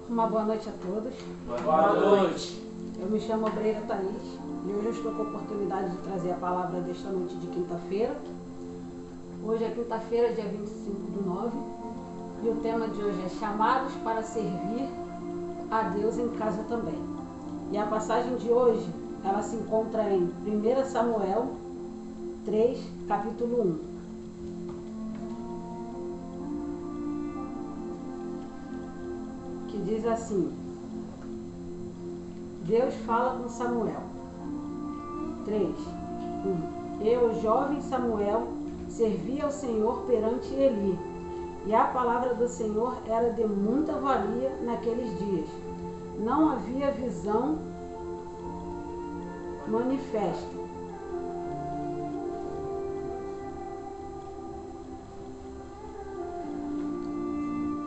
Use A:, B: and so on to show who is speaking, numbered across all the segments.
A: Uma boa noite a todos.
B: Boa noite.
A: Eu me chamo Obreira Thaís e hoje eu estou com a oportunidade de trazer a palavra desta noite de quinta-feira. Hoje é quinta-feira, dia 25/9, e o tema de hoje é chamados para servir a Deus em casa também. E a passagem de hoje, ela se encontra em 1 Samuel 3, capítulo 1. Que diz assim: Deus fala com Samuel. 3, 1. E o jovem Samuel servia ao Senhor perante Eli, e a palavra do Senhor era de muita valia naqueles dias. Não havia visão manifesta.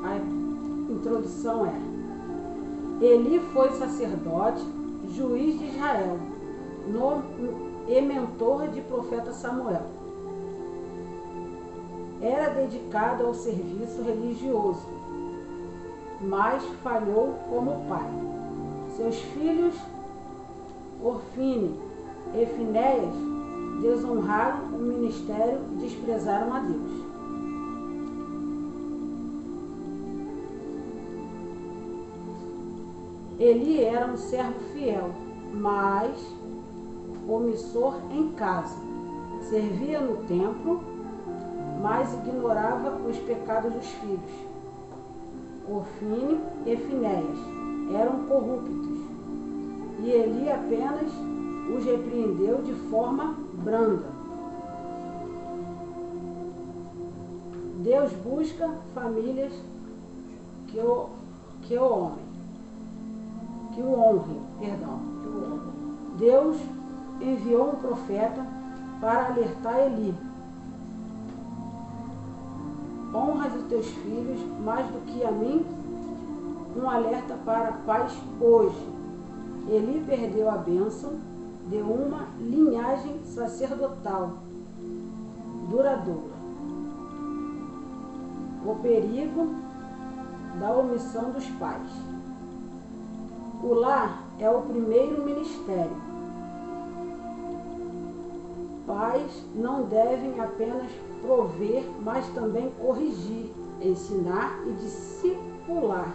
A: A introdução é: Eli foi sacerdote, juiz de Israel, e mentor de profeta Samuel. Era dedicado ao serviço religioso, mas falhou como pai. Seus filhos, Ofni e Finéias, desonraram o ministério e desprezaram a Deus. Eli era um servo fiel, mas omissor em casa. Servia no templo, mas ignorava os pecados dos filhos. Ofni e Finéias eram corruptos, e Eli apenas os repreendeu de forma branda. Deus busca famílias que o honrem. Deus enviou um profeta para alertar Eli: honras os teus filhos mais do que a mim. Um alerta para pais hoje. Eli perdeu a bênção de uma linhagem sacerdotal duradoura. O perigo da omissão dos pais. O lar é o primeiro ministério. Pais não devem apenas prover, mas também corrigir, ensinar e discipular.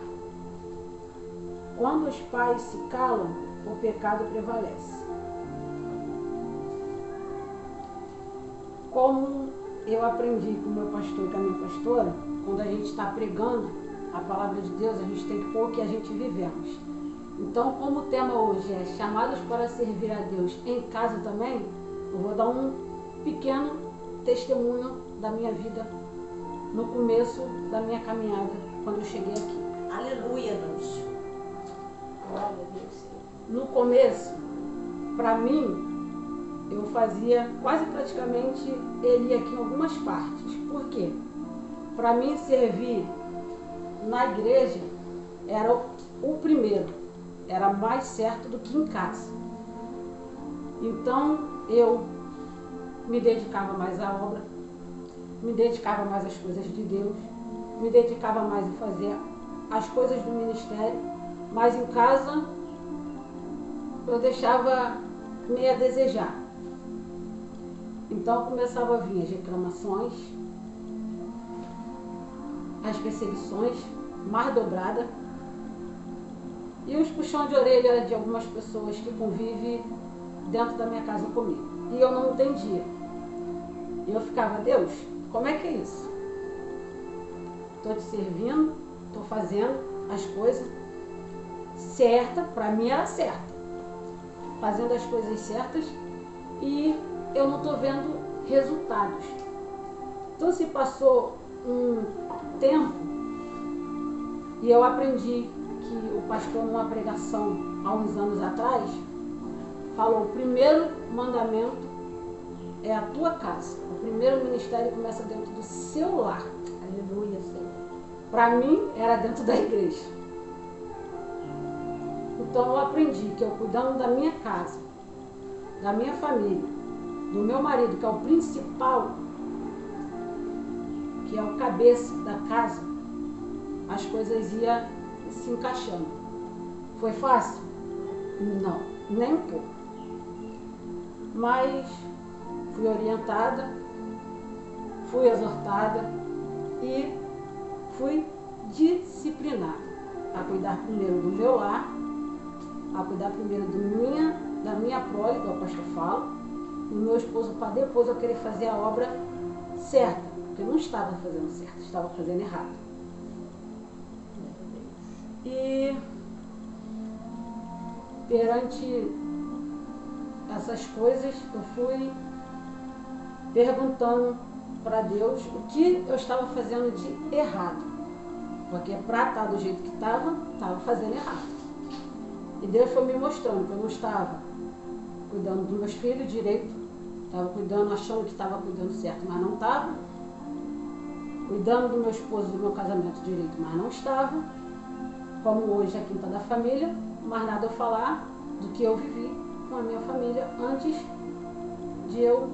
A: Quando os pais se calam, o pecado prevalece. Como eu aprendi com o meu pastor e com a minha pastora, quando a gente está pregando a palavra de Deus, a gente tem que pôr o que a gente vivemos. Então, como o tema hoje é chamados para servir a Deus em casa também, eu vou dar um pequeno testemunho da minha vida no começo da minha caminhada, quando eu cheguei aqui.
B: Aleluia, Deus.
A: Glória a Deus. No começo, para mim, eu fazia quase praticamente Eli aqui em algumas partes. Por quê? Para mim, servir na igreja era o primeiro. Era mais certo do que em casa. Então, eu me dedicava mais à obra, me dedicava mais às coisas de Deus, me dedicava mais em fazer as coisas do ministério, mas em casa eu deixava meio a desejar. Então começava a vir as reclamações, as perseguições mais dobradas, e os puxões de orelha de algumas pessoas que convivem dentro da minha casa comigo. E eu não entendia. E eu ficava: Deus, como é que é isso? Estou te servindo, estou fazendo as coisas certas, para mim era certa. Fazendo as coisas certas e eu não estou vendo resultados. Então se passou um tempo e eu aprendi que o pastor, numa pregação há uns anos atrás, falou: o primeiro mandamento é a tua casa. O primeiro ministério começa dentro do seu lar. Aleluia, Senhor. Para mim, era dentro da igreja. Então eu aprendi que eu, cuidando da minha casa, da minha família, do meu marido, que é o principal, que é o cabeça da casa, as coisas iam se encaixando. Foi fácil? Não, nem um pouco. Mas fui orientada, fui exortada e fui disciplinada a cuidar primeiro do meu lar, a cuidar primeiro da minha prole, que o apóstolo fala, do meu esposo, para depois eu querer fazer a obra certa, porque eu não estava fazendo certo, estava fazendo errado. E perante essas coisas, eu fui perguntando para Deus o que eu estava fazendo de errado. Porque para estar do jeito que estava fazendo errado. E Deus foi me mostrando que eu não estava cuidando dos meus filhos direito, estava cuidando, achando que estava cuidando certo, mas não estava. Cuidando do meu esposo, do meu casamento direito, mas não estava. Como hoje é a quinta da família, mas nada eu falar do que eu vivi com a minha família antes de eu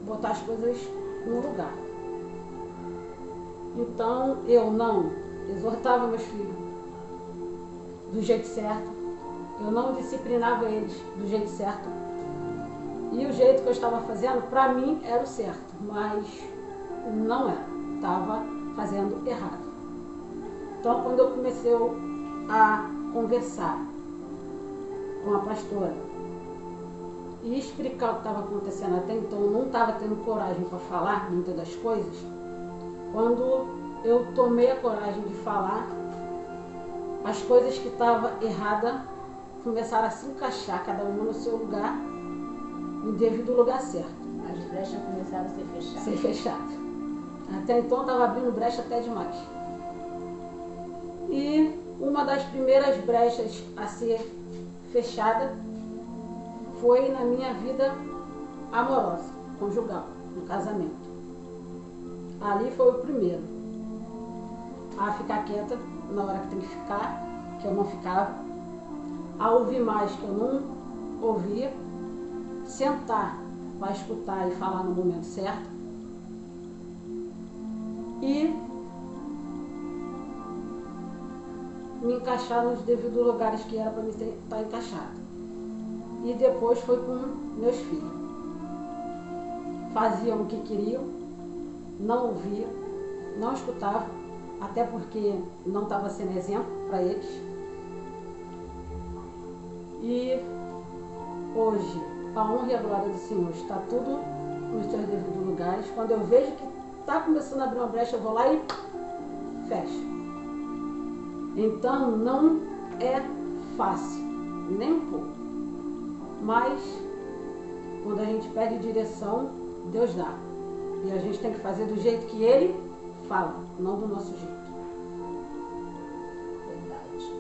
A: botar as coisas no lugar. Então eu não exortava meus filhos do jeito certo, eu não disciplinava eles do jeito certo, e o jeito que eu estava fazendo para mim era o certo, mas não era, estava fazendo errado. Então quando eu comecei a conversar com a pastora e explicar o que estava acontecendo até então, eu não estava tendo coragem para falar muitas das coisas. Quando eu tomei a coragem de falar, as coisas que estavam erradas começaram a se encaixar, cada uma no seu lugar, no devido lugar certo.
B: As brechas começaram a ser fechadas.
A: Ser fechadas. Até então estava abrindo brecha até demais. E uma das primeiras brechas a ser fechada foi na minha vida amorosa, conjugal, no casamento. Ali foi o primeiro a ficar quieta na hora que tem que ficar, que eu não ficava, a ouvir mais que eu não ouvia, sentar para escutar e falar no momento certo e me encaixar nos devidos lugares que era para mim estar encaixado. E depois foi com meus filhos. Faziam o que queriam, não ouviam, não escutavam, até porque não estava sendo exemplo para eles. E hoje, a honra e a glória do Senhor está tudo nos seus devidos lugares. Quando eu vejo que está começando a abrir uma brecha, eu vou lá e fecho. Então não é fácil, nem um pouco. Mas quando a gente pede direção, Deus dá. E a gente tem que fazer do jeito que Ele fala, não do nosso jeito.
B: Verdade.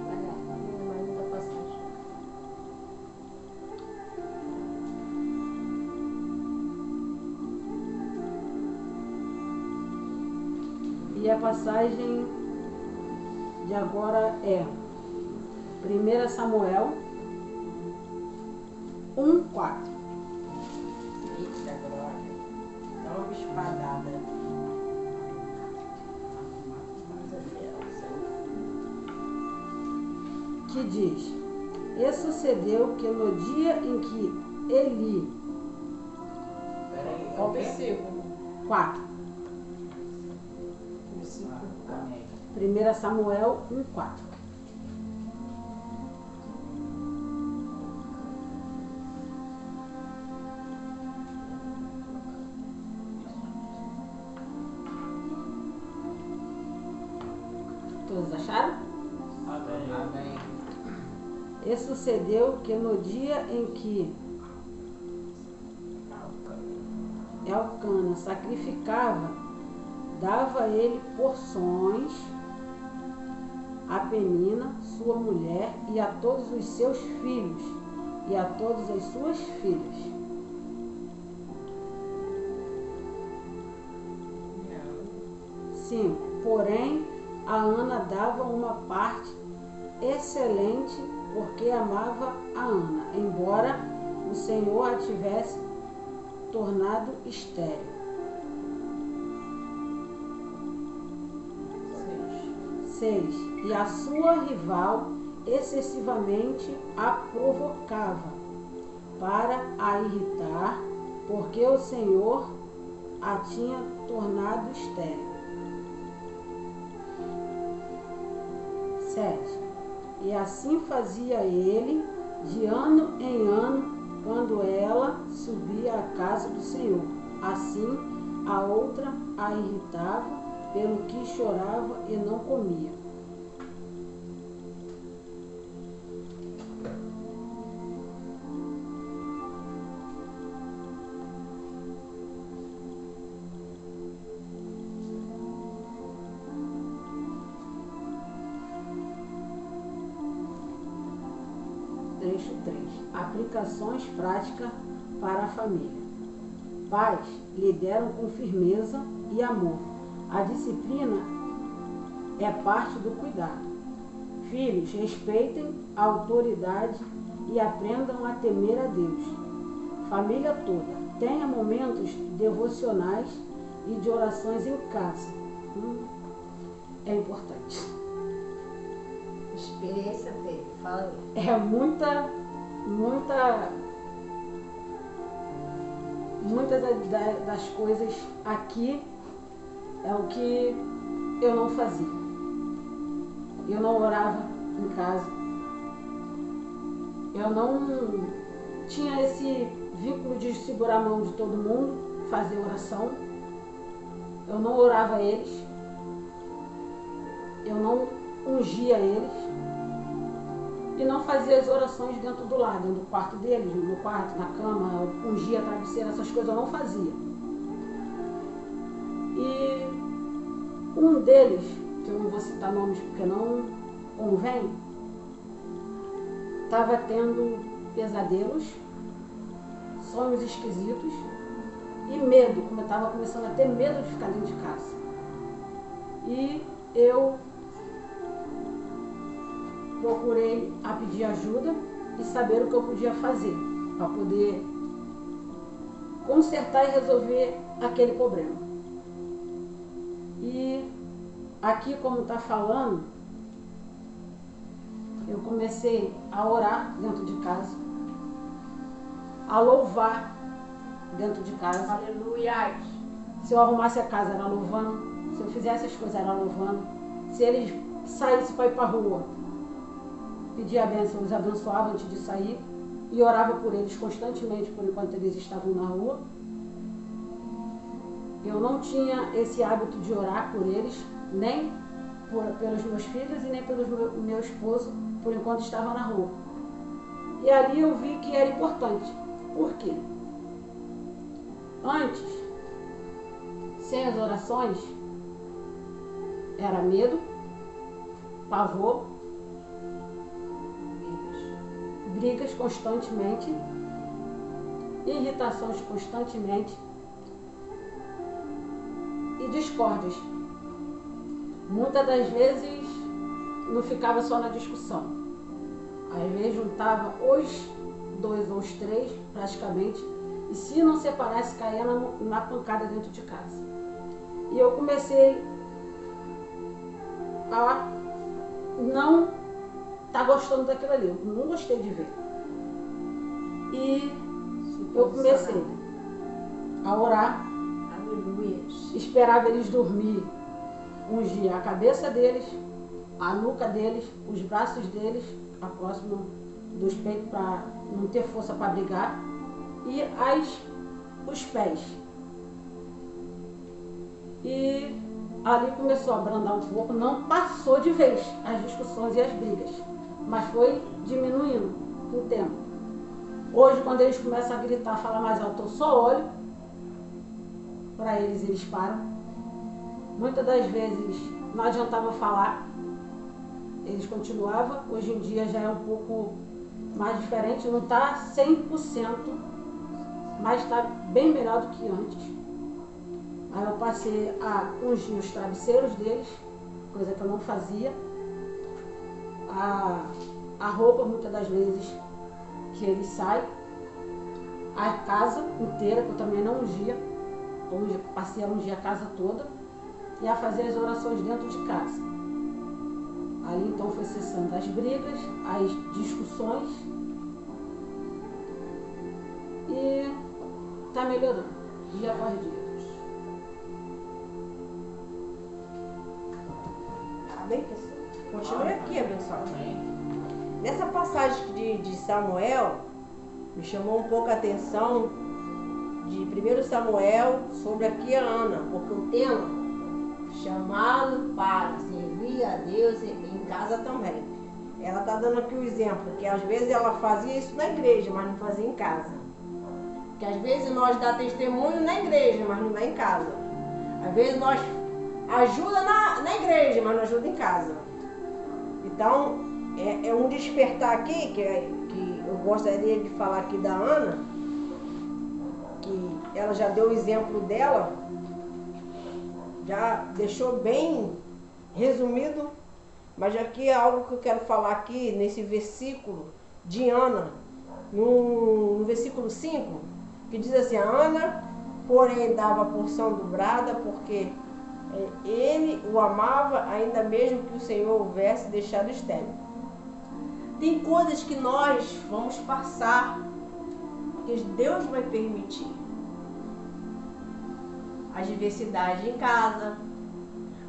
B: Vai lá, mais outra passagem.
A: E a passagem de agora é 1 Samuel 1:4.
B: Eita glória. Dá uma espadada.
A: Que diz: E sucedeu que no dia em que Eli...
B: Peraí, qual o versículo?
A: 4.
B: Versículo
A: 1 Samuel 1:4. Todos acharam?
B: Amém.
A: E sucedeu que no dia em que Elcana sacrificava, dava ele porções a Penina, sua mulher, e a todos os seus filhos, e a todas as suas filhas. Sim, porém, a Ana dava uma parte excelente, porque amava a Ana, embora o Senhor a tivesse tornado estéril. 6. E a sua rival excessivamente a provocava para a irritar, porque o Senhor a tinha tornado estéril. 7. E assim fazia ele de ano em ano, quando ela subia à casa do Senhor. Assim a outra a irritava, pelo que chorava e não comia. Trecho 3. Aplicações práticas para a família. Pais lideram com firmeza e amor. A disciplina é parte do cuidado. Filhos, respeitem a autoridade e aprendam a temer a Deus. Família toda, tenha momentos devocionais e de orações em casa. É importante.
B: Experiência dele, fala aí.
A: É muitas das coisas aqui é o que eu não fazia. Eu não orava em casa. Eu não tinha esse vínculo de segurar a mão de todo mundo, fazer oração. Eu não orava eles. Eu não ungia eles. E não fazia as orações dentro do lar, dentro do quarto deles, no quarto, na cama, ungia a travesseira, essas coisas eu não fazia. E um deles, que eu não vou citar nomes porque não convém, estava tendo pesadelos, sonhos esquisitos e medo, como eu estava começando a ter medo de ficar dentro de casa. E eu procurei a pedir ajuda e saber o que eu podia fazer para poder consertar e resolver aquele problema. E aqui, como está falando, eu comecei a orar dentro de casa, a louvar dentro de casa.
B: Aleluia!
A: Se eu arrumasse a casa, era louvando. Se eu fizesse as coisas, era louvando. Se eles saíssem para ir para a rua, pedia a bênção, os abençoava antes de sair e orava por eles constantemente por enquanto eles estavam na rua. Eu não tinha esse hábito de orar por eles, nem pelos meus filhos e nem pelo meu esposo, por enquanto estava na rua. E ali eu vi que era importante. Por quê? Antes, sem as orações, era medo, pavor, brigas constantemente, irritações constantemente e discórdias. Muitas das vezes não ficava só na discussão. Às vezes juntava os 2 ou os 3 praticamente, e se não separasse, caía na pancada dentro de casa. E eu comecei a não estar gostando daquilo ali. Eu não gostei de ver. E eu comecei a orar.
B: Aleluia!
A: Esperava eles dormir. Ungia a cabeça deles, a nuca deles, os braços deles, a próxima dos peitos para não ter força para brigar, e os pés. E ali começou a abrandar um pouco, não passou de vez as discussões e as brigas, mas foi diminuindo com o tempo. Hoje, quando eles começam a gritar, falar mais alto, eu só olho para eles, eles param. Muitas das vezes não adiantava falar, eles continuavam. Hoje em dia já é um pouco mais diferente, não está 100%, mas está bem melhor do que antes. Aí eu passei a ungir os travesseiros deles, coisa que eu não fazia. A roupa, muitas das vezes, que eles saem. A casa inteira, que eu também não ungia. Passei a ungir a casa toda e a fazer as orações dentro de casa. Ali então foi cessando as brigas, as discussões e está melhorando, dia após dia.
B: Amém, pessoal? Continue aqui, abençoado. Nessa passagem de Samuel, me chamou um pouco a atenção de 1 Samuel sobre aqui a Ana, porque o tema chamado para servir a Deus em casa também. Ela está dando aqui o exemplo, que às vezes ela fazia isso na igreja, mas não fazia em casa. Que às vezes nós dá testemunho na igreja, mas não dá em casa. Às vezes nós ajuda na igreja, mas não ajuda em casa. Então, é um despertar aqui, que eu gostaria de falar aqui da Ana, que ela já deu o exemplo dela, já deixou bem resumido, mas aqui é algo que eu quero falar aqui, nesse versículo de Ana, no versículo 5, que diz assim: a Ana, porém, dava a porção dobrada, porque ele o amava, ainda mesmo que o Senhor houvesse deixado estéril. Tem coisas que nós vamos passar, que Deus vai permitir. As diversidades em casa,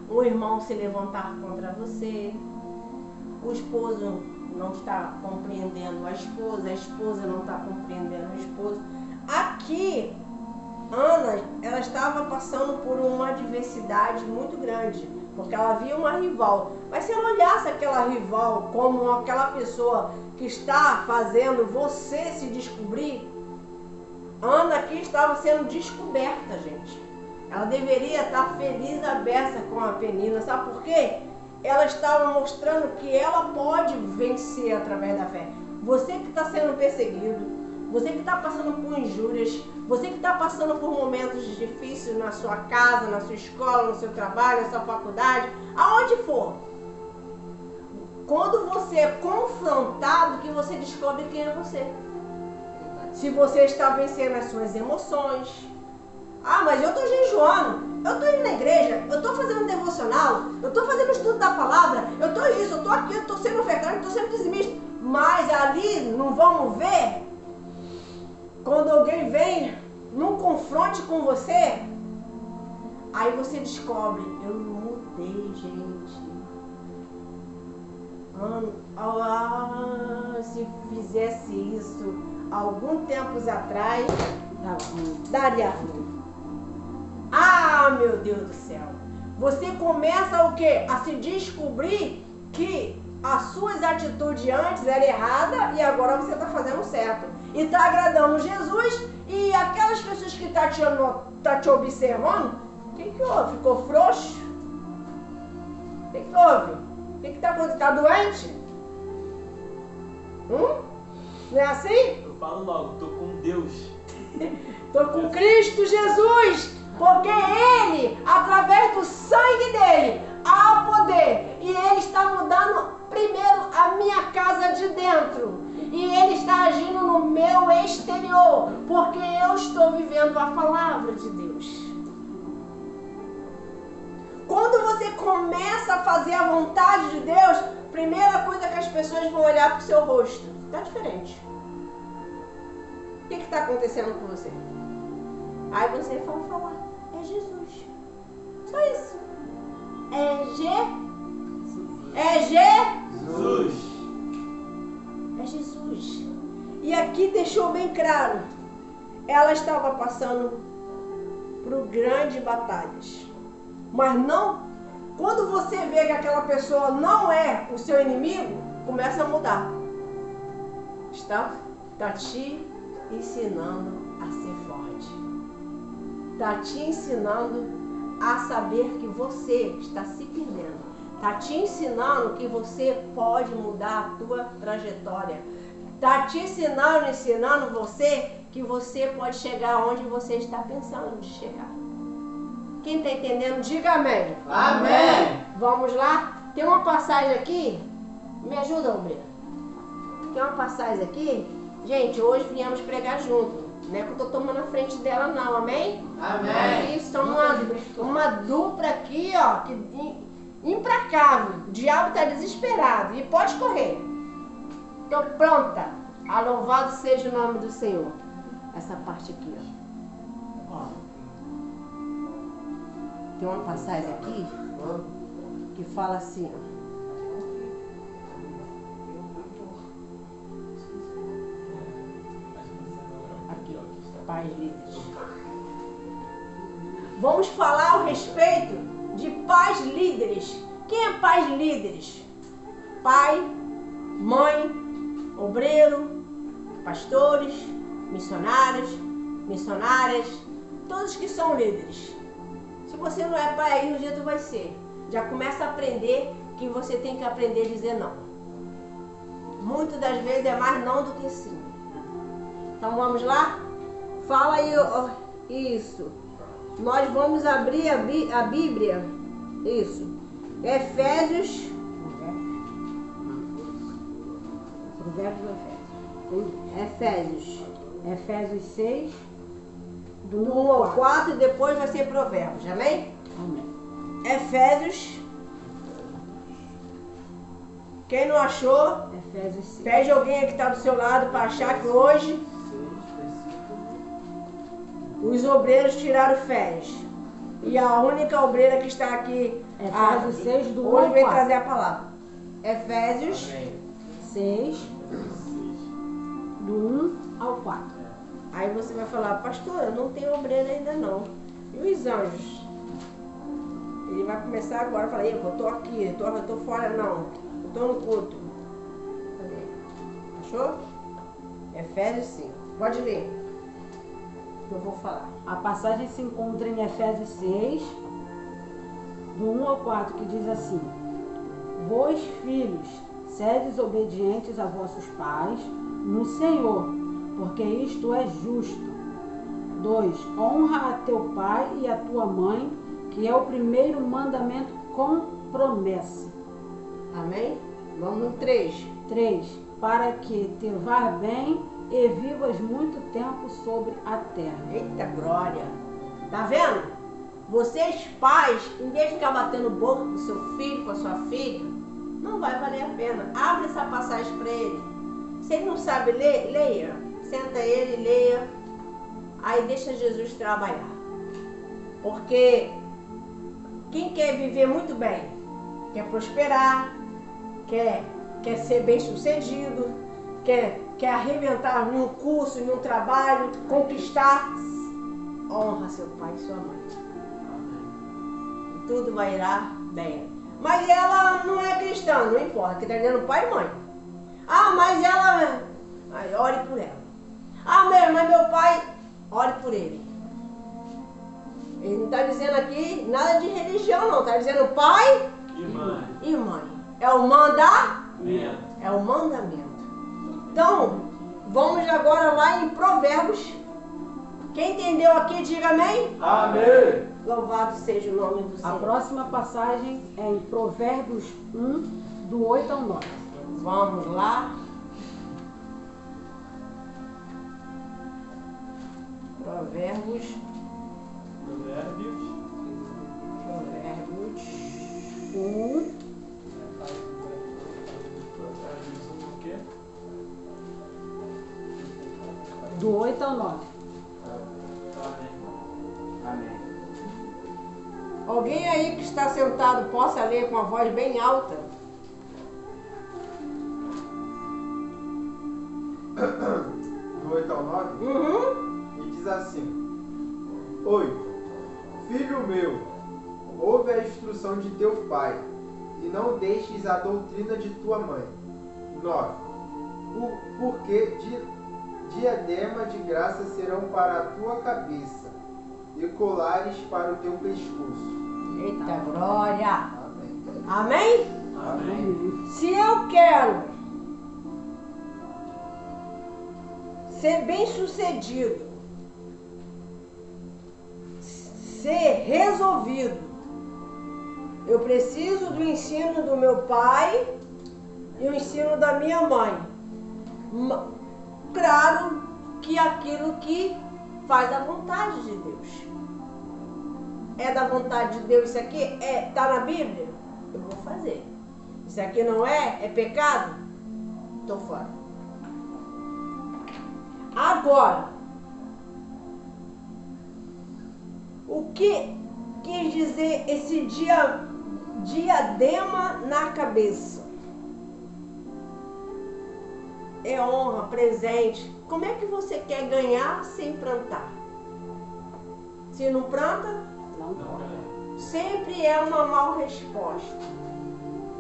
B: um irmão se levantar contra você, o esposo não está compreendendo a esposa não está compreendendo o esposo. Aqui, Ana, ela estava passando por uma adversidade muito grande, porque ela via uma rival. Mas se ela olhasse aquela rival como aquela pessoa que está fazendo você se descobrir, Ana aqui estava sendo descoberta, gente. Ela deveria estar feliz à beça com a Penina. Sabe por quê? Ela estava mostrando que ela pode vencer através da fé. Você que está sendo perseguido, você que está passando por injúrias, você que está passando por momentos difíceis na sua casa, na sua escola, no seu trabalho, na sua faculdade, aonde for. Quando você é confrontado, que você descobre quem é você. Se você está vencendo as suas emoções. Ah, mas eu estou jejuando, eu estou indo na igreja, eu estou fazendo devocional, eu estou fazendo estudo da palavra, eu estou isso, eu estou aqui, eu estou sendo ofertante, eu estou sendo dizimista. Mas ali não vamos ver, quando alguém vem num confronte com você, aí você descobre, eu mudei, gente. Se fizesse isso algum tempos atrás, daria ruim. Ah, meu Deus do céu. Você começa o quê? A se descobrir que as suas atitudes antes eram erradas e agora você está fazendo certo. E está agradando Jesus, e aquelas pessoas que estão te observando, o que houve? Ficou frouxo? O que houve? O que está acontecendo? Está doente? Não é assim?
C: Eu falo logo, tô com Deus.
B: Tô com Cristo Jesus. Porque Ele, através do sangue dele, há poder. E Ele está mudando primeiro a minha casa de dentro. E Ele está agindo no meu exterior. Porque eu estou vivendo a palavra de Deus. Quando você começa a fazer a vontade de Deus, primeira coisa que as pessoas vão olhar para o seu rosto. Está diferente. O que está acontecendo com você? Aí você vai falar, é Jesus. Só isso. É Jesus. E aqui deixou bem claro, ela estava passando por grandes batalhas. Mas não, quando você vê que aquela pessoa não é o seu inimigo, começa a mudar. Está te ensinando a ser forte. Está te ensinando a saber que você está se perdendo. Está te ensinando que você pode mudar a tua trajetória. Está te ensinando você que você pode chegar onde você está pensando de chegar. Quem está entendendo, diga amém.
C: Amém.
B: Vamos lá? Tem uma passagem aqui. Me ajuda, Obrigado. Tem uma passagem aqui. Gente, hoje viemos pregar junto. Não é que eu estou tomando a frente dela não, amém?
C: Amém.
B: Aqui estão uma dupla aqui, ó, implacável. O diabo está desesperado e pode correr. Estou pronta. A louvado seja o nome do Senhor. Essa parte aqui, ó. Tem uma passagem aqui que fala assim, ó. Aqui, ó. Pais líderes. Vamos falar a respeito de pais líderes. Quem é pais líderes? Pai, mãe, obreiro, pastores, missionários, missionárias, todos que são líderes. Se você não é pai aí, um dia tu vai ser. Já começa a aprender que você tem que aprender a dizer não. Muitas das vezes é mais não do que sim. Então vamos lá? Fala aí, isso. Nós vamos abrir a Bíblia. Isso. Efésios.
A: Provérbios ou Efésios? Efésios 6,
B: do 1 ao 4 e depois vai ser Provérbios. Amém?
A: Amém.
B: Efésios. Quem não achou,
A: Efésios 6.
B: pede alguém que está do seu lado para achar que hoje os obreiros tiraram férias. E a única obreira que está aqui,
A: Efésios 6, do 1
B: hoje
A: ao
B: vem
A: 4.
B: trazer a palavra. Efésios
A: 6, do 1 ao 4.
B: Aí você vai falar, pastora, não tem obreira ainda não. E os anjos? Ele vai começar agora, fala, eu estou aqui, eu estou fora não. Eu estou no culto. Achou? Efésios 5. Pode ler. Eu vou falar.
A: A passagem se encontra em Efésios 6, do 1 ao 4, que diz assim: Vós, filhos, sedes obedientes a vossos pais no Senhor, porque isto é justo. 2. Honra a teu pai e a tua mãe, que é o primeiro mandamento com promessa.
B: Amém? Vamos no 3.
A: 3. Para que te vá bem e vivas muito tempo sobre a terra.
B: Eita glória! Tá vendo? Vocês pais, em vez de ficar batendo boca com seu filho, com a sua filha, não vai valer a pena. Abre essa passagem para ele. Se ele não sabe ler, leia. Senta ele e leia. Aí deixa Jesus trabalhar. Porque quem quer viver muito bem, quer prosperar, quer ser bem sucedido, quer arrebentar em um curso, em um trabalho, conquistar, honra seu pai e sua mãe. E tudo vai irá bem. Mas ela não é cristã, não importa, que está dizendo pai e mãe. Ah, mas ela... Aí, ore por ela. Ah, mas meu pai... Ore por ele. Ele não está dizendo aqui nada de religião, não. Está dizendo pai e mãe. É o mandamento. É o mandamento. Então, vamos agora lá em Provérbios. Quem entendeu aqui, diga amém.
C: Amém.
B: Louvado seja o nome do
A: A
B: Senhor.
A: próxima passagem é em Provérbios 1, do 8 ao 9.
B: Vamos lá. Provérbios
A: 1, do 8 ao 9.
C: Amém.
B: Alguém aí que está sentado possa ler com a voz bem alta?
D: Do 8 ao 9,
B: Uhum.
D: e diz assim: 8. Filho meu, ouve a instrução de teu pai, e não deixes a doutrina de tua mãe. 9. Porque diadema de graça serão para a tua cabeça, e colares para o teu pescoço.
B: Eita glória!
D: Amém.
B: Amém?
C: Amém.
B: Se eu quero ser bem sucedido, ser resolvido, eu preciso do ensino do meu pai e o ensino da minha mãe. Claro que aquilo que faz a vontade de Deus. É da vontade de Deus isso aqui? Está na Bíblia? eu vou fazer. Isso aqui não é pecado? Tô fora. Agora, o que quis dizer esse diadema na cabeça? É honra, presente. Como é que você quer ganhar sem plantar? Se não planta,
A: Não pode.
B: sempre é uma mal resposta.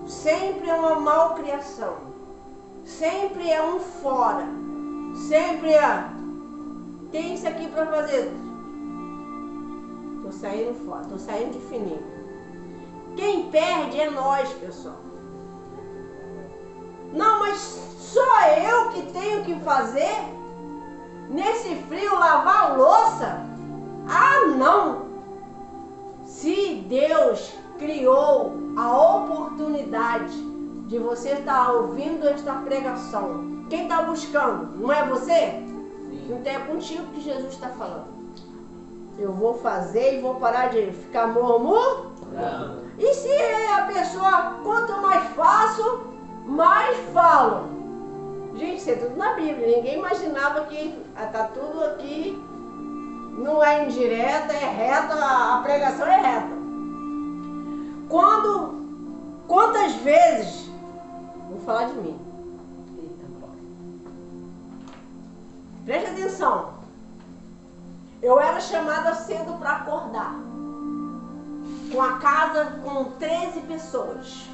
B: Sempre é uma malcriação. Sempre é um fora. Sempre é. Tem isso aqui para fazer. Tô saindo fora, tô saindo de fininho. Quem perde é nós, pessoal. Não, mas só eu que tenho que fazer? Nesse frio lavar a louça? Ah, não! Se Deus criou a oportunidade de você estar ouvindo esta pregação, quem está buscando? Não é você? Então é contigo que Jesus está falando. Eu vou fazer e vou parar de ficar murmurando. E se a pessoa, quanto mais faço, mais falo? Gente, isso é tudo na Bíblia. Ninguém imaginava que está tudo aqui. Não é indireta, é reta, a pregação é reta. Quantas vezes, vou falar de mim. Preste atenção. Eu era chamada cedo para acordar. Com a casa com 13 pessoas.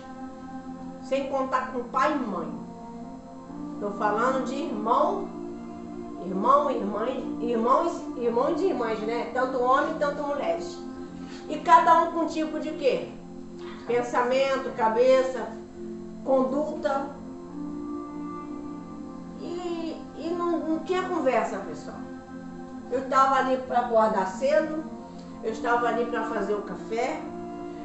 B: Sem contar com pai e mãe. Estou falando de irmãos e irmãs, né? Tanto homem, tanto mulheres. E cada um com tipo de quê? Pensamento, cabeça, conduta. E não tinha conversa, pessoal. Eu estava ali para acordar cedo, eu estava ali para fazer o café,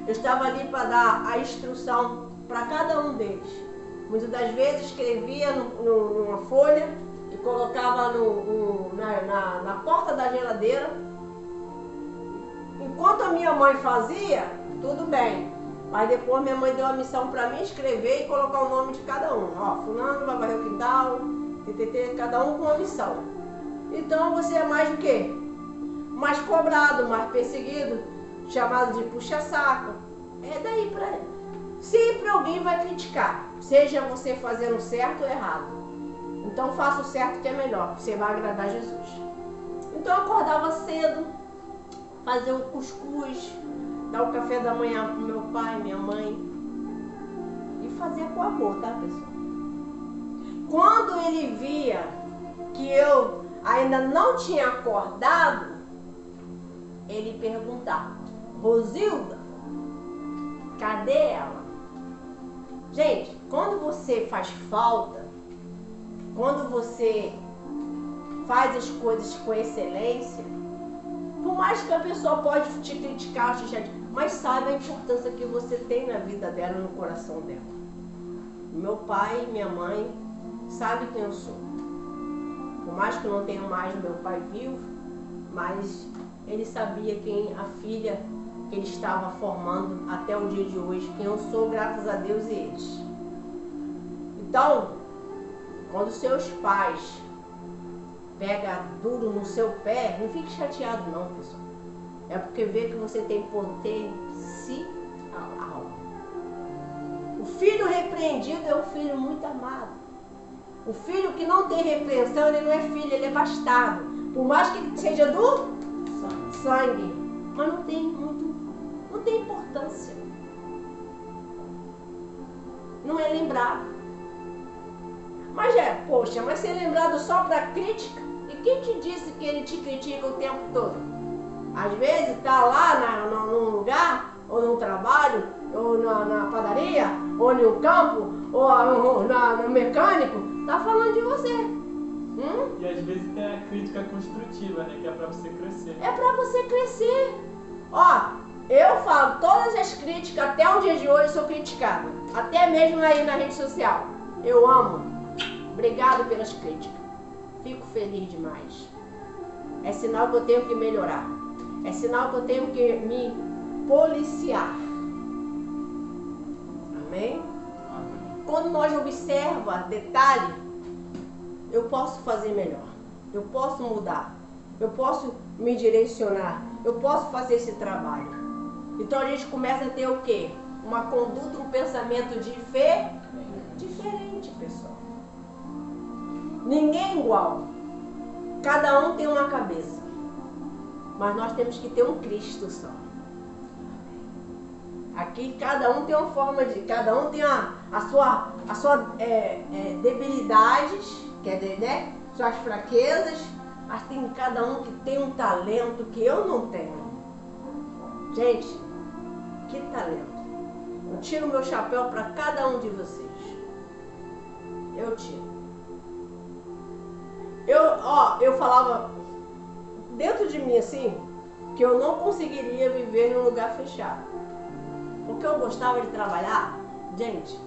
B: eu estava ali para dar a instrução para cada um deles. Muitas das vezes escrevia numa folha e colocava na porta da geladeira. Enquanto a minha mãe fazia, tudo bem. Mas depois minha mãe deu a missão para mim escrever e colocar o nome de cada um. Ó, fulano vai varrer o quintal, cada um com uma missão. Então você é mais o quê? Mais cobrado, mais perseguido, chamado de puxa-saco. É daí para... Sempre alguém vai criticar, seja você fazendo certo ou errado. Então faça o certo que é melhor, você vai agradar Jesus. Então eu acordava cedo, fazia o cuscuz, dar o café da manhã pro meu pai, minha mãe. E fazia com amor, tá, pessoal? Quando ele via que eu ainda não tinha acordado, ele perguntava: Rosilda, cadê ela? Gente, quando você faz falta, quando você faz as coisas com excelência, por mais que a pessoa pode te criticar, mas saiba a importância que você tem na vida dela, no coração dela. Meu pai e minha mãe sabem quem eu sou. Por mais que eu não tenha mais meu pai vivo, mas ele sabia quem a filha que ele estava formando até o dia de hoje, quem eu sou, graças a Deus e eles. Então, quando seus pais pegam duro no seu pé, não fique chateado não, pessoal. É porque vê que você tem potencial. O filho repreendido é um filho muito amado. O filho que não tem repreensão, ele não é filho, ele é bastardo. Por mais que ele seja do sangue, mas não tem importância. Não é lembrado. Mas poxa, mas ser lembrado só para crítica? E quem te disse que ele te critica o tempo todo? Às vezes está lá num lugar, ou no trabalho, ou na padaria, ou no campo, ou no mecânico, está falando de você.
E: E às vezes tem a crítica construtiva, né? Que é para você crescer.
B: É para você crescer. Ó, eu falo, todas as críticas, até o dia de hoje, eu sou criticada. Até mesmo aí na rede social. Eu amo. Obrigado pelas críticas. Fico feliz demais. É sinal que eu tenho que melhorar. É sinal que eu tenho que me policiar. Amém? Quando nós observamos detalhe, eu posso fazer melhor, eu posso mudar, eu posso me direcionar, eu posso fazer esse trabalho. Então a gente começa a ter o quê? Uma conduta, um pensamento diferente, pessoal. Ninguém é igual. Cada um tem uma cabeça. Mas nós temos que ter um Cristo só. Aqui cada um tem uma forma de... Cada um tem a sua debilidades, quer dizer, né? Suas fraquezas. Mas tem cada um que tem um talento que eu não tenho. Gente, que talento. Eu tiro meu chapéu para cada um de vocês. Eu tiro. Eu falava dentro de mim assim, que eu não conseguiria viver num lugar fechado. Porque eu gostava de trabalhar. Gente,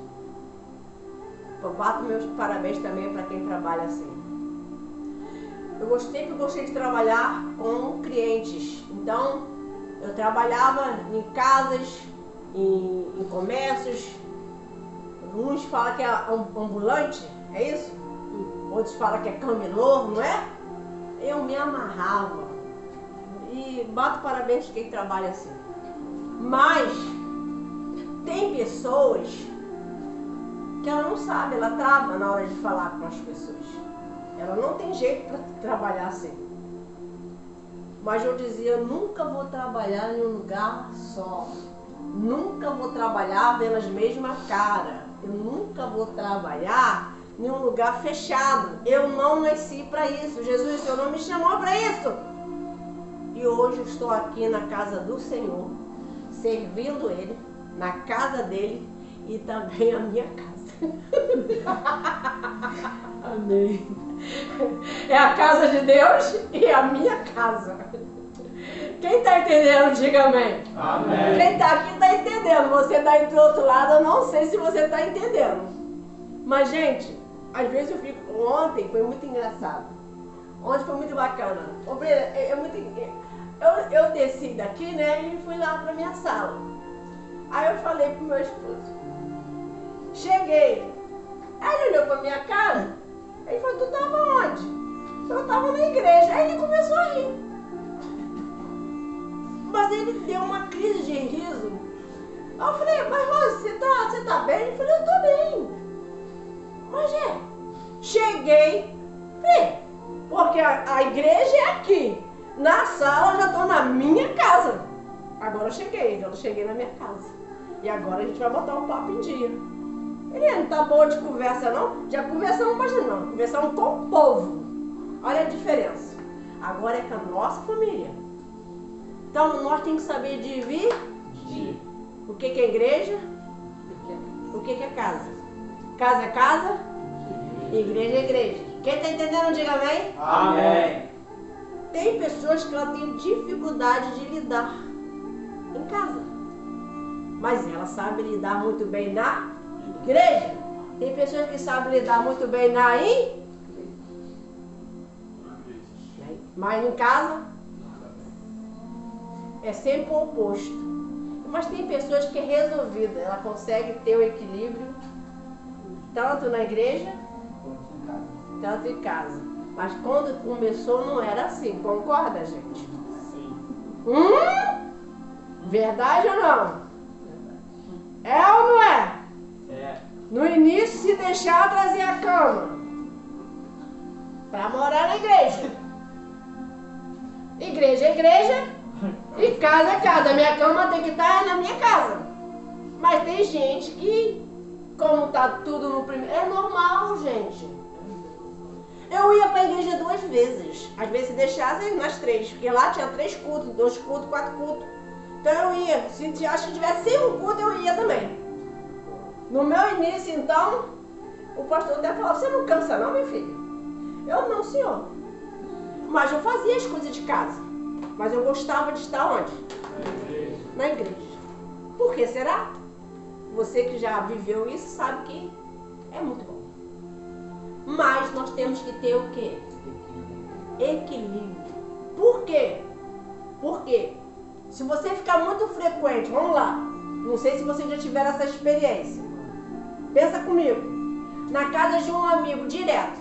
B: eu bato meus parabéns também para quem trabalha assim. Eu sempre gostei de trabalhar com clientes. Então, eu trabalhava em casas, em comércios. Uns falam que é ambulante, é isso? Outros falam que é camelô, não é? Eu me amarrava. E bato parabéns quem trabalha assim. Mas tem pessoas que ela não sabe, ela trava na hora de falar com as pessoas. Ela não tem jeito para trabalhar assim. Mas eu dizia, eu nunca vou trabalhar em um lugar só. Nunca vou trabalhar vendo as mesmas caras. Eu nunca vou trabalhar em um lugar fechado. Eu não nasci para isso. Jesus, o Senhor não me chamou para isso. E hoje eu estou aqui na casa do Senhor, servindo Ele, na casa dele e também a minha casa.
A: Amém.
B: É a casa de Deus e a minha casa. Quem está entendendo, diga amém.
C: Amém.
B: Quem está aqui está entendendo. Você está aí do outro lado, eu não sei se você está entendendo. Mas, gente, às vezes eu fico... Ontem foi muito engraçado. Ontem foi muito bacana. Eu desci daqui, né, e fui lá para minha sala. Aí eu falei pro meu esposo. Cheguei. Aí ele olhou pra minha cara. Ele falou, tu tava onde? Eu tava na igreja. Aí ele começou a rir. Mas ele deu uma crise de riso. Aí eu falei, mas Rose, você tá bem? Ele falou, eu tô bem. Mas cheguei. Falei, porque a igreja é aqui. Na sala eu já tô na minha casa. Agora eu cheguei na minha casa. E agora a gente vai botar um papo em dia. Ele não tá boa de conversa não? Já conversamos bastante não. Conversamos com o povo. Olha a diferença. Agora é com a nossa família. Então nós temos que saber dividir. O que é igreja? O que é casa? Casa é casa? Igreja é igreja. Quem está entendendo, diga amém.
C: Amém.
B: Tem pessoas que ela tem dificuldade de lidar em casa. Mas ela sabe lidar muito bem na igreja. Tem pessoas que sabem lidar muito bem na igreja. Mas em casa é sempre o oposto. Mas tem pessoas que é resolvida. Ela consegue ter o equilíbrio tanto na igreja tanto em casa. Mas quando começou não era assim. Concorda, gente?
E: Sim.
B: Verdade ou não? É ou não é?
E: É.
B: No início, se deixar, trazia a cama para morar na igreja. Igreja é igreja e casa é casa. Minha cama tem que estar na minha casa. Mas tem gente que, como tá tudo no primeiro... É normal, gente. Eu ia para a igreja 2 vezes. Às vezes se deixasse nas 3. Porque lá tinha 3 cultos, 2 cultos, 4 cultos. Então eu ia. Se tivesse 5 cultos, eu ia também. No meu início, então, o pastor até falava, você não cansa não, minha filha? Eu não, senhor. Mas eu fazia as coisas de casa. Mas eu gostava de estar onde? Na igreja. Por que será? Você que já viveu isso sabe que é muito bom. Mas nós temos que ter o quê? Equilíbrio. Por quê? Porque se você ficar muito frequente, vamos lá, não sei se vocês já tiveram essa experiência. Pensa comigo. Na casa de um amigo, direto.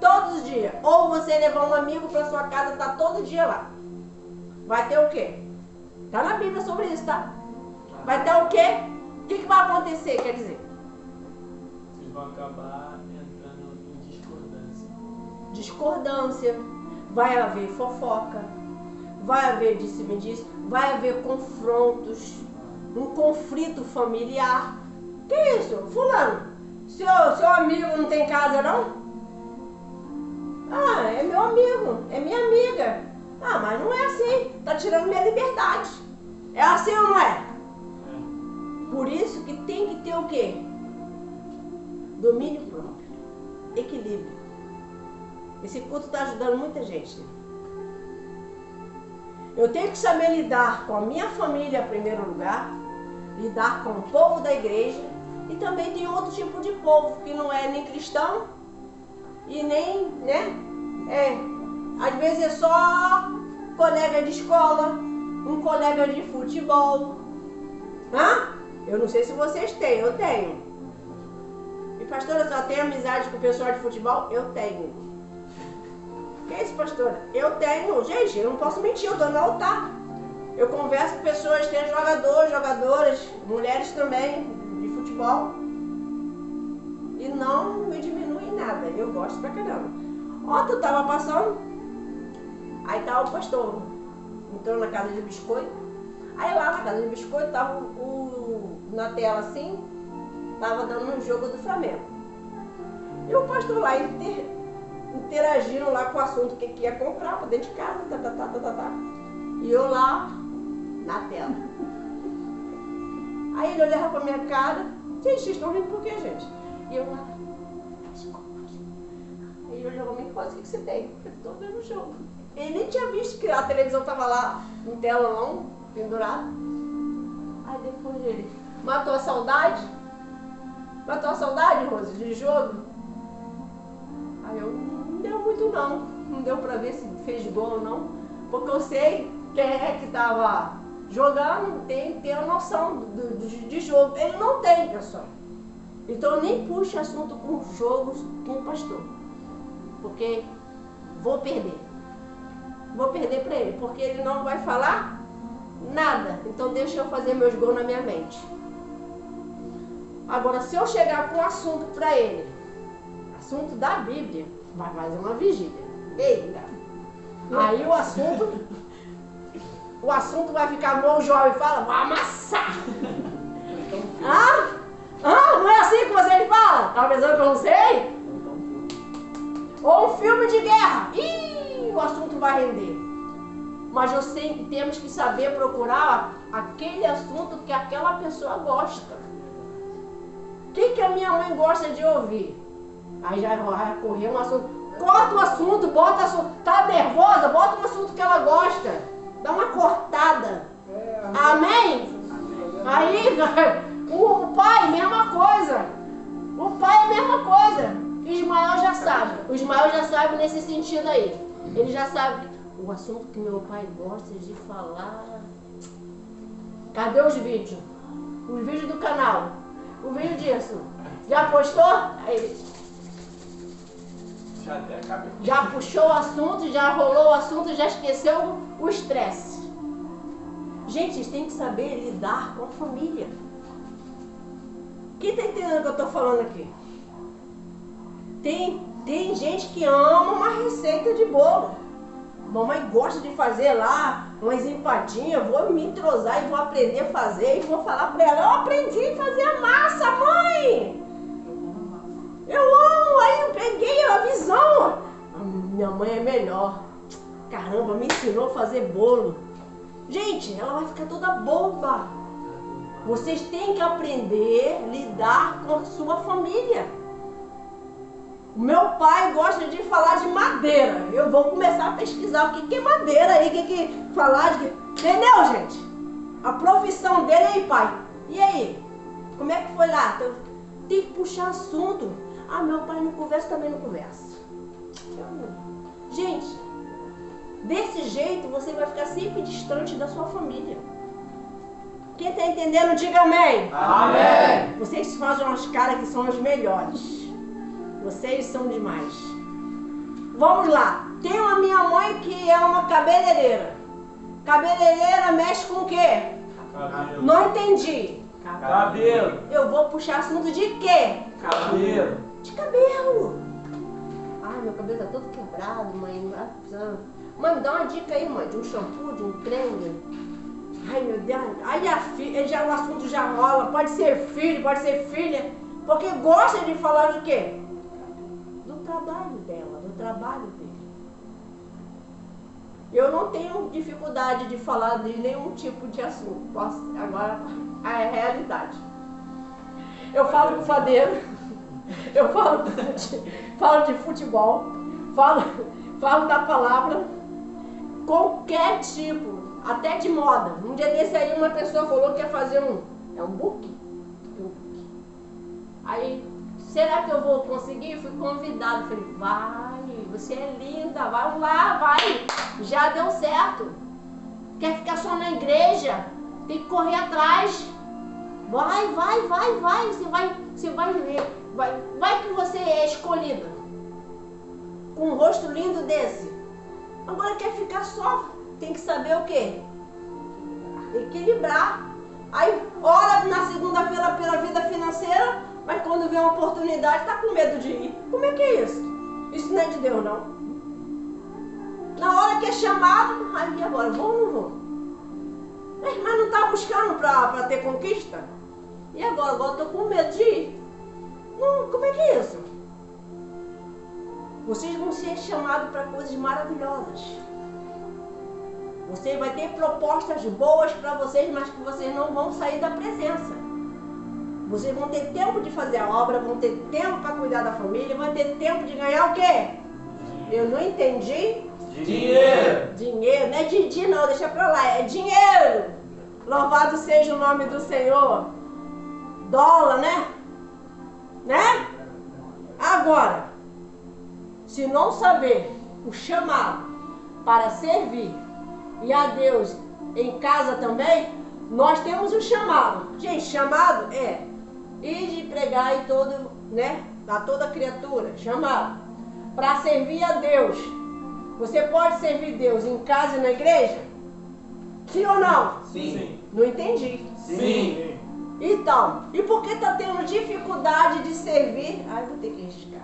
B: Todos os dias. Ou você levar um amigo para sua casa, tá todo dia lá. Vai ter o quê? Tá na Bíblia sobre isso, tá? Vai ter o quê? O que vai acontecer, quer dizer?
E: Vocês vão acabar entrando em discordância.
B: Discordância. Vai haver fofoca. Vai haver disse-me-disse. Vai haver confrontos. Um conflito familiar. Que isso? Fulano, seu amigo não tem casa, não? Ah, é meu amigo. É minha amiga. Ah, mas não é assim. Tá tirando minha liberdade. É assim ou não é? Por isso que tem que ter o quê? Domínio próprio. Equilíbrio. Esse culto está ajudando muita gente. Eu tenho que saber lidar com a minha família em primeiro lugar, lidar com o povo da igreja, e também tem outro tipo de povo que não é nem cristão e nem, né? Às vezes é só colega de escola, um colega de futebol. Eu não sei se vocês têm, eu tenho. E pastora, só tem amizade com o pessoal de futebol? Eu tenho. Que é isso, pastora? Eu tenho. Gente, eu não posso mentir, eu tô no altar. Eu converso com pessoas, tem jogadores, jogadoras, mulheres também, de futebol. E não me diminui em nada. Eu gosto pra caramba. Ontem eu tava passando, aí tava o pastor, entrou na casa de biscoito. Aí lá na casa de biscoito tava na tela assim, tava dando um jogo do Flamengo. E o pastor lá interagindo lá com o assunto que ia comprar pra dentro de casa, E eu lá na tela. Aí ele olhava pra minha cara, gente, vocês estão rindo por quê, gente? E eu lá, aí ele olhou pra mim e falou, o que você tem? Eu tô vendo o jogo. Ele nem tinha visto que a televisão tava lá, em telão, pendurado. Aí depois ele, matou a saudade? Matou a saudade, Rose, de jogo? Aí eu, não deu muito não. Não deu pra ver se fez gol ou não. Porque eu sei quem é que tava jogando, tem que ter a noção de jogo. Ele não tem, pessoal. Então eu nem puxo assunto com jogos com o pastor. Porque vou perder. Vou perder pra ele, porque ele não vai falar nada. Então deixa eu fazer meus gols na minha mente. Agora, se eu chegar com um assunto pra ele, assunto da Bíblia, vai fazer uma vigília. Eita! Aí o assunto vai ficar bom, o jovem fala, vai amassar. Não é assim que vocês falam? Tá pensando que eu não sei? Ou um filme de guerra. O assunto vai render. Mas eu sei que temos que saber procurar aquele assunto que aquela pessoa gosta. O que a minha mãe gosta de ouvir? Aí já vai correr um assunto. Corta o assunto, bota o assunto. Tá nervosa? Bota um assunto que ela gosta. Dá uma cortada. Amém? Aí o pai, mesma coisa. O pai é a mesma coisa. Ismael já sabe. O Ismael já sabe nesse sentido aí. Ele já sabe o assunto que meu pai gosta de falar. Cadê os vídeos? Os vídeos do canal. O vídeo disso. Já postou? Aí. Já puxou o assunto, já rolou o assunto, já esqueceu o estresse. Gente, vocês têm que saber lidar com a família. Quem está entendendo o que eu estou falando aqui? Tem gente que ama uma receita de bolo. Mamãe gosta de fazer lá umas empadinhas, vou me entrosar e vou aprender a fazer e vou falar para ela, eu aprendi a fazer a massa, mãe! Eu amo, aí eu peguei a visão. Minha mãe é melhor. Caramba, me ensinou a fazer bolo. Gente, ela vai ficar toda boba. Vocês têm que aprender a lidar com a sua família. O meu pai gosta de falar de madeira. Eu vou começar a pesquisar o que é madeira aí, o que falar de... Entendeu, gente? A profissão dele aí, pai. E aí? Como é que foi lá? Tem que puxar assunto. Meu pai não conversa, também não conversa. Gente, desse jeito você vai ficar sempre distante da sua família. Quem está entendendo, diga amém.
C: Amém.
B: Vocês fazem umas caras que são os melhores. Vocês são demais. Vamos lá. Tem uma minha mãe que é uma cabeleireira. Cabeleireira mexe com o quê?
E: Cabelo.
B: Não entendi.
E: Cabelo.
B: Eu vou puxar assunto de quê?
E: Cabelo.
B: De cabelo. Ai, meu cabelo tá todo quebrado, mãe. Mãe, me dá uma dica aí, mãe, de um shampoo, de um creme. Ai, meu Deus. Aí a filha, já, o assunto já rola. Pode ser filho, pode ser filha. Porque gosta de falar de quê? Do trabalho dela, do trabalho dele. Eu não tenho dificuldade de falar de nenhum tipo de assunto. Agora, é a realidade. Eu falo com o padeiro, eu falo de futebol, falo da palavra, qualquer tipo, até de moda. Um dia desse aí uma pessoa falou que ia fazer um book. Aí, será que eu vou conseguir? Fui convidado, falei, vai, você é linda, vai lá, vai, já deu certo. Quer ficar só na igreja? Tem que correr atrás. Vai, você vai ver. Vai que você é escolhida. Com um rosto lindo desse. Agora quer ficar só. Tem que saber o quê? Equilibrar. Aí ora na segunda-feira pela vida financeira, mas quando vê uma oportunidade tá com medo de ir. Como é que é isso? Isso não é de Deus, não. Na hora que é chamado, aí agora, vou ou não vou? Mas não tá buscando pra ter conquista? E agora? Agora eu tô com medo de ir. Não, como é que é isso? Vocês vão ser chamados para coisas maravilhosas. Você vai ter propostas boas para vocês, mas que vocês não vão sair da presença. Vocês vão ter tempo de fazer a obra, vão ter tempo para cuidar da família, vão ter tempo de ganhar o quê? Eu não entendi.
C: Dinheiro.
B: Dinheiro, não é Didi não, deixa pra lá, é dinheiro. Louvado seja o nome do Senhor. Dólar, né? Né? Agora, se não saber o chamado para servir e a Deus em casa também, nós temos o chamado. Gente, chamado é ir de pregar em todo, né? A toda criatura, chamado para servir a Deus. Você pode servir Deus em casa e na igreja? Sim ou não?
C: Sim.
B: Não entendi.
C: Sim.
B: Então, e por que está tendo dificuldade de servir? Ai, vou ter que riscar.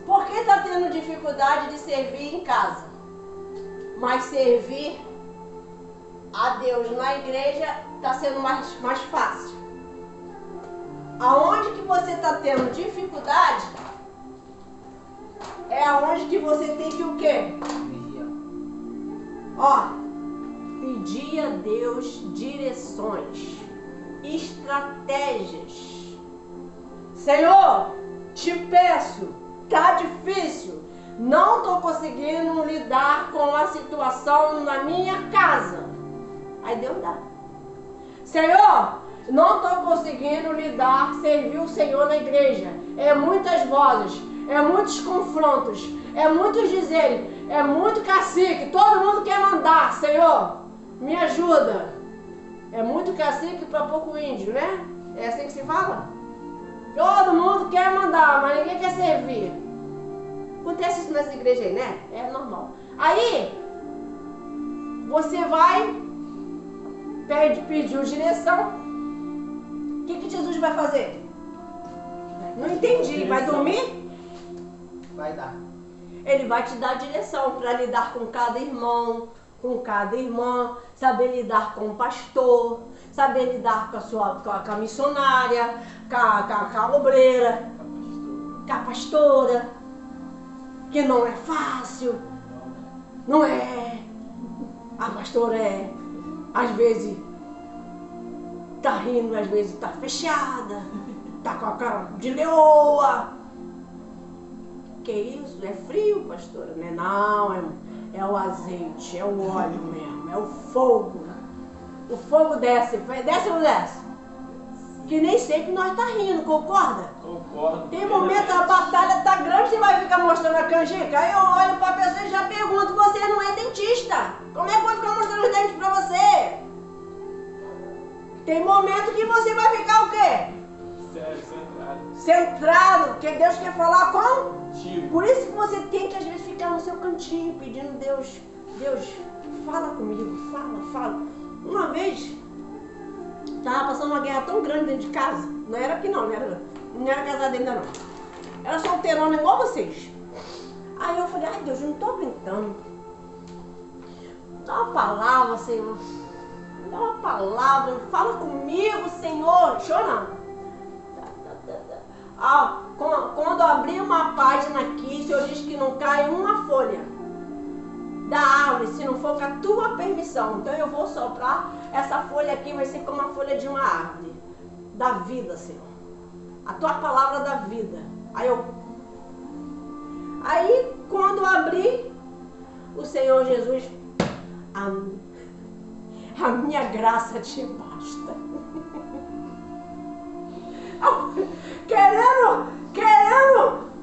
B: Por que está tendo dificuldade de servir em casa? Mas servir a Deus na igreja está sendo mais fácil. Aonde que você está tendo dificuldade é aonde que você tem que o quê? Ó, pedir a Deus direções, estratégias. Senhor, te peço, tá difícil, não tô conseguindo lidar com a situação na minha casa. Aí Deus dá. Senhor, não tô conseguindo lidar, servir o Senhor na igreja. É muitas vozes, é muitos confrontos, é muitos dizeres, é muito cacique, todo mundo quer mandar. Senhor, me ajuda. É muito cacique para pouco índio, né? É assim que se fala? Todo mundo quer mandar, mas ninguém quer servir. Acontece isso nas igrejas aí, né? É normal. Aí, você vai, pedir direção. O que Jesus vai fazer? Não entendi. Vai dormir?
D: Vai dar.
B: Ele vai te dar direção para lidar com cada irmão, com cada irmã, saber lidar com o pastor, saber lidar com a missionária, com a obreira, com a pastora, que não é fácil, não é. A pastora é, às vezes, tá rindo, às vezes tá fechada, tá com a cara de leoa. Que isso? É frio, pastora? Né? Não, é o azeite, é o óleo mesmo, é o fogo. O fogo desce ou não desce? Que nem sempre nós tá rindo, concorda?
E: Concordo.
B: Tem momento, a batalha tá grande, você vai ficar mostrando a canjica. Aí eu olho pra pessoa e já pergunto, você não é dentista? Como é que pode ficar mostrando os dentes pra você? Tem momento que você vai ficar o quê?
E: Sério, centrado.
B: Centrado, porque Deus quer falar com?
E: Tio.
B: Por isso que você tem que às vezes ficar no seu cantinho pedindo Deus, fala comigo, fala. Uma vez, estava passando uma guerra tão grande dentro de casa, não era aqui não era casada ainda não. Era solteirona igual vocês. Aí eu falei, ai Deus, eu não tô aguentando. Dá uma palavra, Senhor. Dá uma palavra, fala comigo, Senhor. Chorando. Quando eu abri uma página aqui, o Senhor diz que não cai uma folha da árvore, se não for com a tua permissão. Então eu vou soprar, essa folha aqui vai ser como a folha de uma árvore. Da vida, Senhor. A tua palavra da vida. Aí quando eu abri, o Senhor Jesus, a minha graça te basta.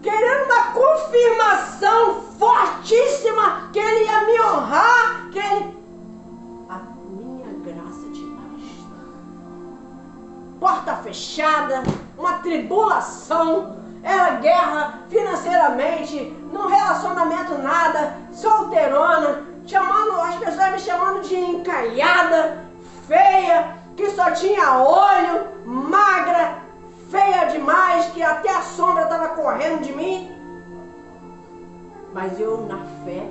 B: Querendo uma confirmação fortíssima que Ele ia me honrar, a minha graça te basta. Porta fechada, uma tribulação, era guerra financeiramente, no relacionamento nada, solteirona, as pessoas me chamando de encalhada, feia, que só tinha olho, magra, feia demais, que até a sombra estava correndo de mim. Mas eu, na fé,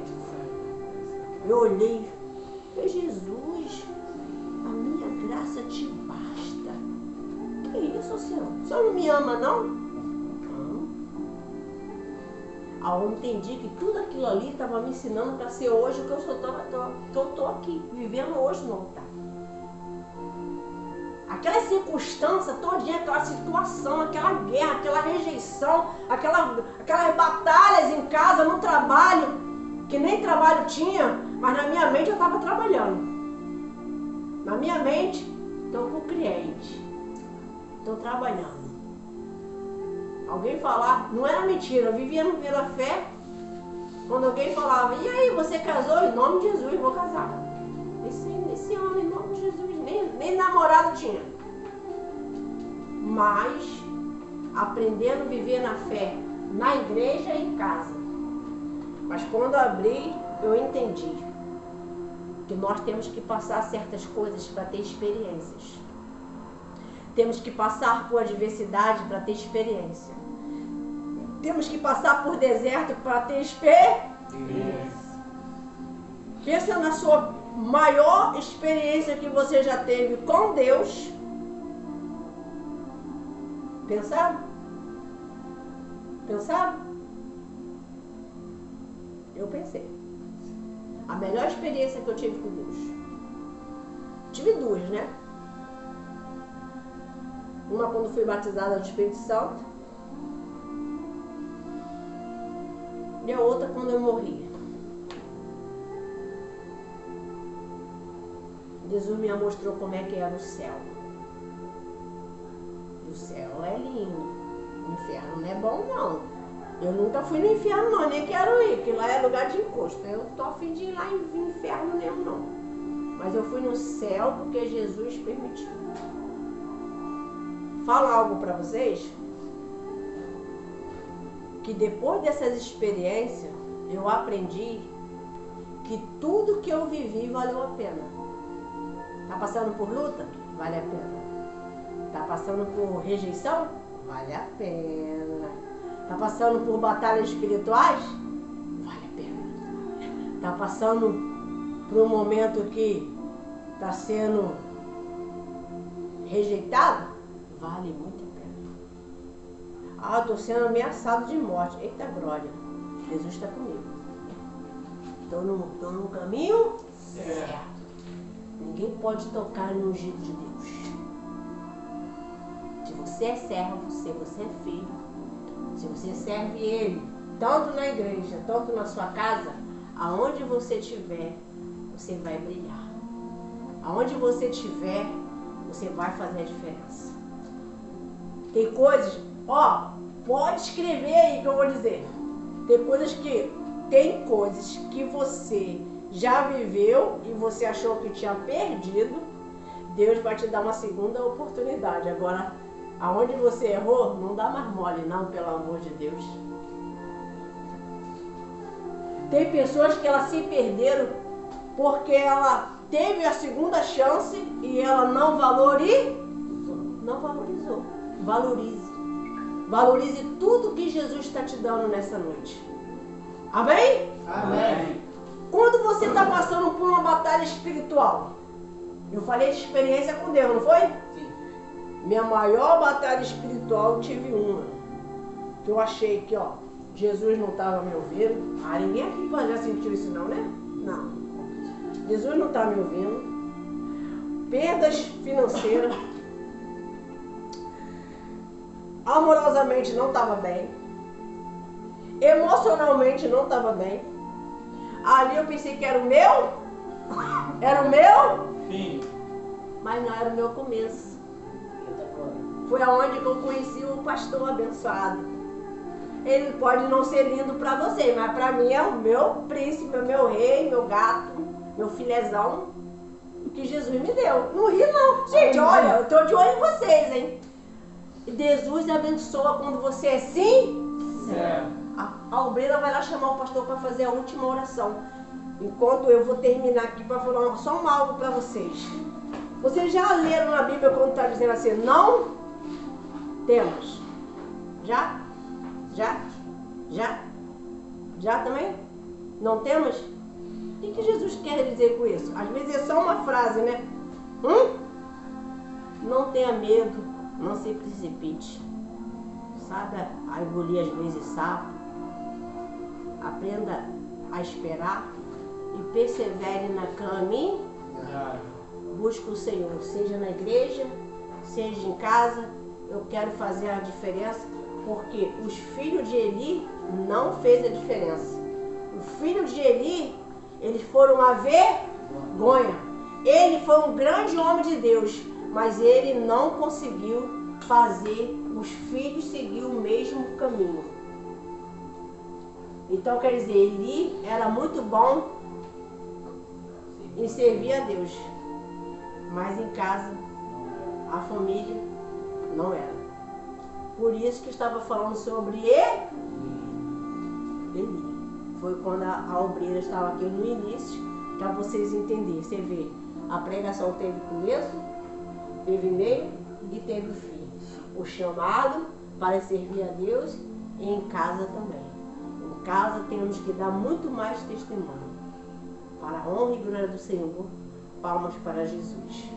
B: eu olhei, falei, Jesus, a minha graça te basta. Que isso, Senhor? O Senhor não me ama, não? Não. Eu entendi que tudo aquilo ali estava me ensinando para ser hoje o que eu estou aqui, vivendo hoje no altar. Aquela circunstância todinha, aquela situação, aquela guerra, aquela rejeição, aquelas batalhas em casa, no trabalho, que nem trabalho tinha, mas na minha mente eu estava trabalhando. Na minha mente, estou com o cliente, estou trabalhando. Alguém falar, não era mentira, eu vivia no pela fé. Quando alguém falava, e aí, você casou? Em nome de Jesus, vou casar. Esse ano, em nome de Jesus, nem namorado tinha. Mas, aprendendo a viver na fé, na igreja e em casa. Mas quando abri, eu entendi que nós temos que passar certas coisas para ter experiências. Temos que passar por adversidade para ter experiência. Temos que passar por deserto para ter experiência. Pensa na sua maior experiência que você já teve com Deus. Pensaram? Pensaram? Eu pensei. A melhor experiência que eu tive com Deus. Tive duas, né? Uma quando fui batizada no Espírito Santo. E a outra quando eu morri. Jesus me mostrou como é que era o céu. E o céu é lindo. O inferno não é bom, não. Eu nunca fui no inferno, não. Nem quero ir, porque lá é lugar de encosto. Eu não tô a fim de ir lá em inferno mesmo, não. Mas eu fui no céu porque Jesus permitiu. Falo algo para vocês. Que depois dessas experiências, eu aprendi que tudo que eu vivi valeu a pena. Tá passando por luta? Vale a pena. Tá passando por rejeição? Vale a pena. Tá passando por batalhas espirituais? Vale a pena. Tá passando por um momento que tá sendo rejeitado? Vale muito a pena. Estou sendo ameaçado de morte. Eita glória. Jesus está comigo. Estou no caminho certo. Ninguém pode tocar no ungido de Deus. Se você é servo, se você é filho, se você serve Ele, tanto na igreja, tanto na sua casa, aonde você estiver, você vai brilhar. Aonde você estiver, você vai fazer a diferença. Tem coisas, pode escrever aí que eu vou dizer. Tem coisas que você já viveu e você achou que tinha perdido. Deus vai te dar uma segunda oportunidade. Agora, aonde você errou, não dá mais mole não, pelo amor de Deus. Tem pessoas que elas se perderam porque ela teve a segunda chance e ela não valorizou. Não valorizou. Valorize. Valorize tudo que Jesus está te dando nessa noite. Amém?
C: Amém.
B: Quando você está passando por uma batalha espiritual, eu falei de experiência com Deus, não foi?
C: Sim.
B: Minha maior batalha espiritual, eu tive uma. Que eu achei que, ó, Jesus não estava me ouvindo. Ah, ninguém aqui já sentiu isso não, né? Não. Jesus não está me ouvindo. Perdas financeiras. Amorosamente não estava bem. Emocionalmente não estava bem. Ali eu pensei que era o meu. Era o meu.
E: Fim.
B: Mas não era o meu começo. Foi aonde que eu conheci o pastor abençoado. Ele pode não ser lindo para você, mas para mim é o meu príncipe, meu rei, meu gato, meu filezão, que Jesus me deu. Não ri não. Gente, olha, eu tô de olho em vocês, hein? Jesus abençoa quando você é sim.
E: Certo.
B: A obreira vai lá chamar o pastor para fazer a última oração. Enquanto eu vou terminar aqui para falar só algo para vocês. Vocês já leram na Bíblia quando está dizendo assim, não temos? Já? Já? Já? Já também? Não temos? O que Jesus quer dizer com isso? Às vezes é só uma frase, né? Não tenha medo, não se precipite. Saiba a engolir às vezes sapo. Aprenda a esperar e persevere na caminho. Busque o Senhor, seja na igreja, seja em casa. Eu quero fazer a diferença, porque os filhos de Eli não fez a diferença. Os filhos de Eli, eles foram a vergonha. Ele foi um grande homem de Deus, mas ele não conseguiu fazer os filhos seguir o mesmo caminho. Então, quer dizer, Eli era muito bom em servir a Deus, mas em casa, a família não era. Por isso que estava falando sobre Eli. Foi quando a obreira estava aqui no início, para vocês entenderem. Você vê, a pregação teve começo, teve meio e teve fim. O chamado para servir a Deus e em casa também. Em casa temos que dar muito mais testemunho. Para a honra e glória do Senhor, palmas para Jesus.